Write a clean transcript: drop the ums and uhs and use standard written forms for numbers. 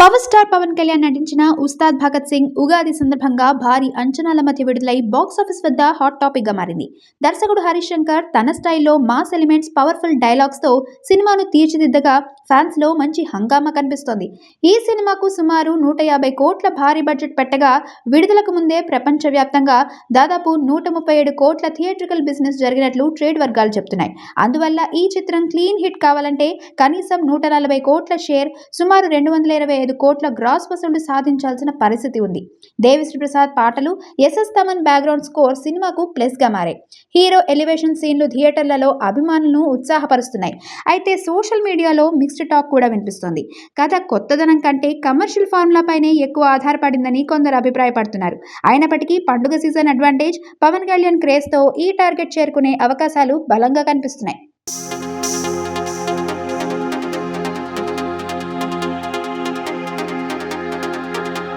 Power star Pawan Kalyan నటించిన ఉస్తాద్ భగత్ సింగ్ ఉగాది సందర్భంగా భారీ అంచనాల మధ్య విడుదలై బాక్సాఫీస్ వద్ద హాట్ టాపిక్ గా మారింది. దర్శకుడు హరీష్ శంకర్ తన స్టైల్లో మాస్ ఎలిమెంట్స్, పవర్ఫుల్ డైలాగ్స్ తో సినిమాను తీర్చిదిద్దగా ఫ్యాన్స్ లో మంచి హంగామా కనిపిస్తోంది. ఈ సినిమాకు సుమారు 150 కోట్ల భారీ బడ్జెట్ పెట్టగా విడుదలకు ముందే ప్రపంచవ్యాప్తంగా దాదాపు 137 కోట్ల థియేట్రికల్ బిజినెస్ జరిగినట్లు ట్రేడ్ వర్గాలు చెబుతున్నాయి. అందువల్ల ఈ చిత్రం క్లీన్ హిట్ కావాలంటే కనీసం 140 కోట్ల షేర్, సుమారు 225 కోట్ల గ్రాస్ వసూళ్లు సాధించాల్సిన పరిస్థితి ఉంది. దేవిశ్రీ ప్రసాద్ పాటలు, ఎస్ఎస్ తమన్ బ్యాక్గ్రౌండ్ స్కోర్ సినిమాకు ప్లస్ గా మారాయి. హీరో ఎలివేషన్ సీన్లు థియేటర్లలో అభిమానులను ఉత్సాహపరుస్తున్నాయి. అయితే సోషల్ మీడియాలో మిక్స్డ్ టాక్ కూడా వినిపిస్తోంది. కథ కొత్తదనం కంటే కమర్షియల్ ఫార్ములాపైనే ఎక్కువ ఆధారపడిందని కొందరు అభిప్రాయపడుతున్నారు. అయినప్పటికీ పండుగ season advantage, Pawan Kalyan craze తో ఈ టార్గెట్ చేరుకునే అవకాశాలు బలంగా కనిపిస్తున్నాయి.